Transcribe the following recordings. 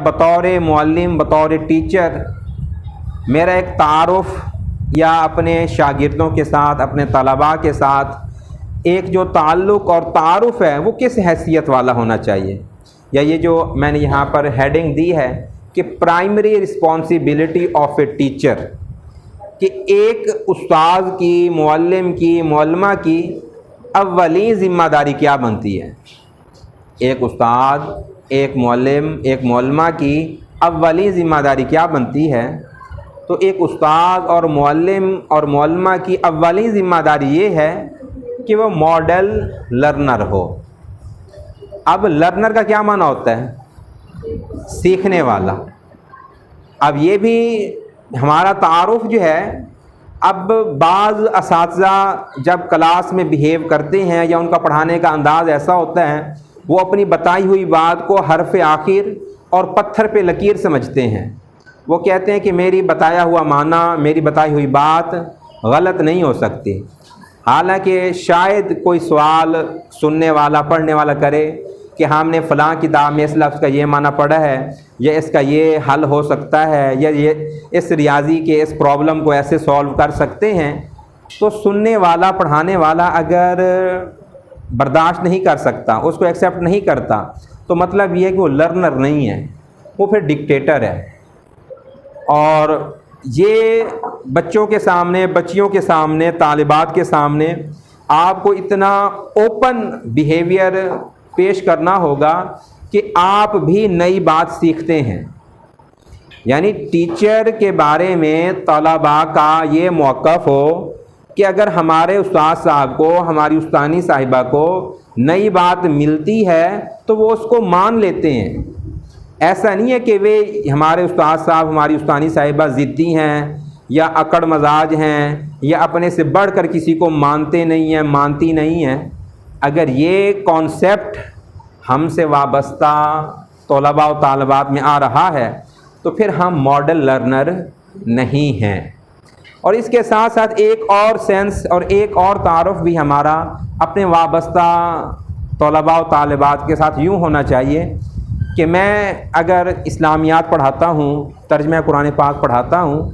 بطور معلم، بطور ٹیچر میرا ایک تعارف یا اپنے شاگردوں کے ساتھ، اپنے طلباء کے ساتھ ایک جو تعلق اور تعارف ہے وہ کس حیثیت والا ہونا چاہیے؟ یا یہ جو میں نے یہاں پر ہیڈنگ دی ہے کہ primary responsibility of a teacher, کہ ایک استاد کی، معلم کی، معلمہ کی اولین ذمہ داری کیا بنتی ہے؟ ایک استاد، ایک معلم، ایک معلمہ کی اولین ذمہ داری کیا بنتی ہے؟ تو ایک استاد اور معلم اور معلمہ کی اولین ذمہ داری یہ ہے کہ وہ ماڈل لرنر ہو۔ اب لرنر کا کیا معنی ہوتا ہے؟ سیکھنے والا۔ اب یہ بھی ہمارا تعارف جو ہے، اب بعض اساتذہ جب کلاس میں بیہیو کرتے ہیں یا ان کا پڑھانے کا انداز ایسا ہوتا ہے، وہ اپنی بتائی ہوئی بات کو حرف آخر اور پتھر پہ لکیر سمجھتے ہیں۔ وہ کہتے ہیں کہ میری بتایا ہوا معنی، میری بتائی ہوئی بات غلط نہیں ہو سکتی، حالانکہ شاید کوئی سوال سننے والا، پڑھنے والا کرے کہ ہم نے فلاں کتاب میں اس لفظ کا یہ معنی پڑھا ہے، یا اس کا یہ حل ہو سکتا ہے، یا یہ اس ریاضی کے اس پرابلم کو ایسے سولو کر سکتے ہیں، تو سننے والا، پڑھانے والا اگر برداشت نہیں کر سکتا، اس کو ایکسیپٹ نہیں کرتا، تو مطلب یہ ہے کہ وہ لرنر نہیں ہے، وہ پھر ڈکٹیٹر ہے۔ اور یہ بچوں کے سامنے، بچیوں کے سامنے، طالبات کے سامنے آپ کو اتنا اوپن بیہیویئر پیش کرنا ہوگا کہ آپ بھی نئی بات سیکھتے ہیں۔ یعنی ٹیچر کے بارے میں طلباء کا یہ موقف ہو کہ اگر ہمارے استاد صاحب کو، ہماری استانی صاحبہ کو نئی بات ملتی ہے تو وہ اس کو مان لیتے ہیں۔ ایسا نہیں ہے کہ وہ ہمارے استاد صاحب، ہماری استانی صاحبہ ضدی ہیں یا اکڑ مزاج ہیں یا اپنے سے بڑھ کر کسی کو مانتے نہیں ہیں، مانتی نہیں ہیں۔ اگر یہ کانسیپٹ ہم سے وابستہ طلباء و طالبات میں آ رہا ہے تو پھر ہم ماڈل لرنر نہیں ہیں۔ اور اس کے ساتھ ساتھ ایک اور سینس اور ایک اور تعارف بھی ہمارا اپنے وابستہ طلباء و طالبات کے ساتھ یوں ہونا چاہیے کہ میں اگر اسلامیات پڑھاتا ہوں، ترجمہ قرآن پاک پڑھاتا ہوں،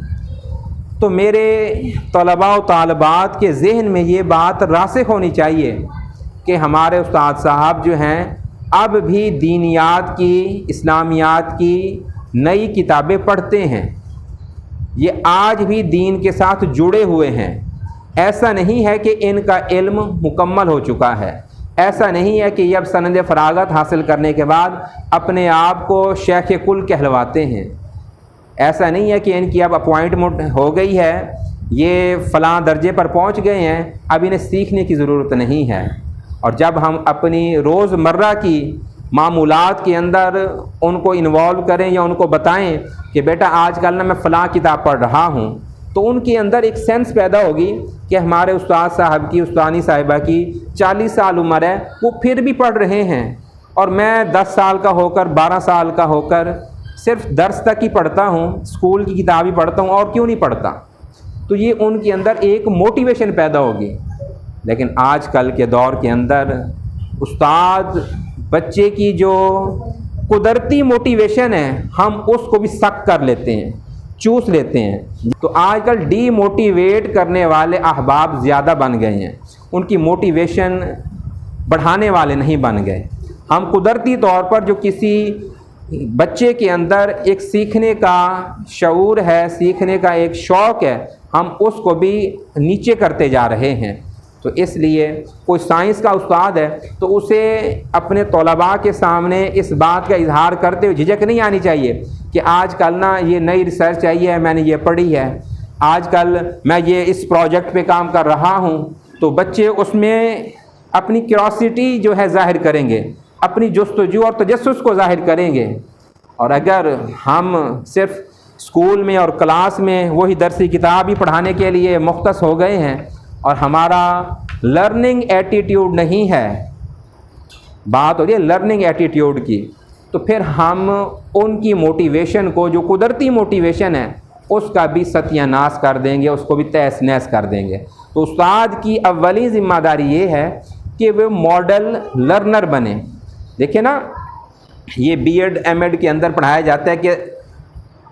تو میرے طلباء و طالبات کے ذہن میں یہ بات راسخ ہونی چاہیے کہ ہمارے استاد صاحب جو ہیں اب بھی دینیات کی، اسلامیات کی نئی کتابیں پڑھتے ہیں، یہ آج بھی دین کے ساتھ جڑے ہوئے ہیں۔ ایسا نہیں ہے کہ ان کا علم مکمل ہو چکا ہے، ایسا نہیں ہے کہ یہ اب سند فراغت حاصل کرنے کے بعد اپنے آپ کو شیخ کل کہلواتے ہیں، ایسا نہیں ہے کہ ان کی اب اپوائنٹمنٹ ہو گئی ہے، یہ فلاں درجے پر پہنچ گئے ہیں، اب انہیں سیکھنے کی ضرورت نہیں ہے۔ اور جب ہم اپنی روز مرہ کی معمولات کے اندر ان کو انوالو کریں یا ان کو بتائیں کہ بیٹا آج کل میں فلاں کتاب پڑھ رہا ہوں، تو ان کے اندر ایک سینس پیدا ہوگی کہ ہمارے استاد صاحب کی، استانی صاحبہ کی 40 سال عمر ہے، وہ پھر بھی پڑھ رہے ہیں، اور میں 10 سال کا ہو کر، 12 سال کا ہو کر صرف درس تک ہی پڑھتا ہوں، اسکول کی کتاب ہی پڑھتا ہوں، اور کیوں نہیں پڑھتا؟ تو یہ ان کے اندر ایک موٹیویشن پیدا ہوگی۔ لیکن آج کل کے دور کے اندر استاد بچے کی جو قدرتی موٹیویشن ہے، ہم اس کو بھی سک کر لیتے ہیں، چوس لیتے ہیں۔ تو آج کل ڈی موٹیویٹ کرنے والے احباب زیادہ بن گئے ہیں، ان کی موٹیویشن بڑھانے والے نہیں بن گئے۔ ہم قدرتی طور پر جو کسی بچے کے اندر ایک سیکھنے کا شعور ہے، سیکھنے کا ایک شوق ہے، ہم اس کو بھی نیچے کرتے جا رہے ہیں۔ تو اس لیے کوئی سائنس کا استاد ہے تو اسے اپنے طلباء کے سامنے اس بات کا اظہار کرتے ہوئے جھجک نہیں آنی چاہیے کہ آج کل نا یہ نئی ریسرچ آئی ہے، میں نے یہ پڑھی ہے، آج کل میں یہ اس پروجیکٹ پہ کام کر رہا ہوں۔ تو بچے اس میں اپنی کیوریاسٹی جو ہے ظاہر کریں گے، اپنی جستجو اور تجسس کو ظاہر کریں گے۔ اور اگر ہم صرف اسکول میں اور کلاس میں وہی درسی کتاب ہی پڑھانے کے لیے مختص ہو گئے ہیں اور ہمارا لرننگ ایٹیٹیوڈ نہیں ہے، بات ہو رہی ہے لرننگ ایٹیٹیوڈ کی، تو پھر ہم ان کی موٹیویشن کو، جو قدرتی موٹیویشن ہے، اس کا بھی ستیہ ناش کر دیں گے، اس کو بھی تہس نہس کر دیں گے۔ تو استاد کی اولی ذمہ داری یہ ہے کہ وہ ماڈل لرنر بنے۔ دیکھیں نا، یہ بی ایڈ ایم ایڈ کے اندر پڑھایا جاتا ہے کہ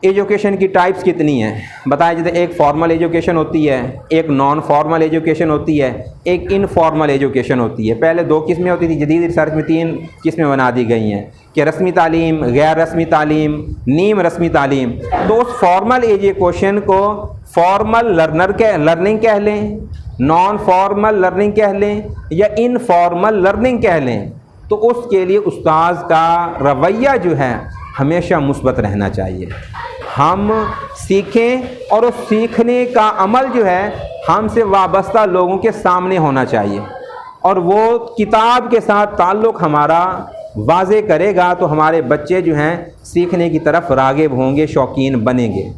ایجوکیشن کی ٹائپس کتنی ہیں، بتایا جاتا ہے ایک فارمل ایجوکیشن ہوتی ہے، ایک نان فارمل ایجوکیشن ہوتی ہے، ایک انفارمل ایجوکیشن ہوتی ہے۔ پہلے 2 قسمیں ہوتی تھیں، جدید ریسرچ میں 3 قسمیں بنا دی گئی ہیں کہ رسمی تعلیم، غیر رسمی تعلیم، نیم رسمی تعلیم۔ تو اس فارمل ایجوکیشن کو فارمل لرننگ کہہ لیں، نان فارمل لرننگ کہہ لیں یا انفارمل لرننگ کہہ لیں، تو اس کے لیے استاذ کا رویہ جو ہے ہمیشہ مثبت رہنا چاہیے۔ ہم سیکھیں اور اس سیکھنے کا عمل جو ہے ہم سے وابستہ لوگوں کے سامنے ہونا چاہیے، اور وہ کتاب کے ساتھ تعلق ہمارا واضح کرے گا تو ہمارے بچے جو ہیں سیکھنے کی طرف راغب ہوں گے، شوقین بنیں گے۔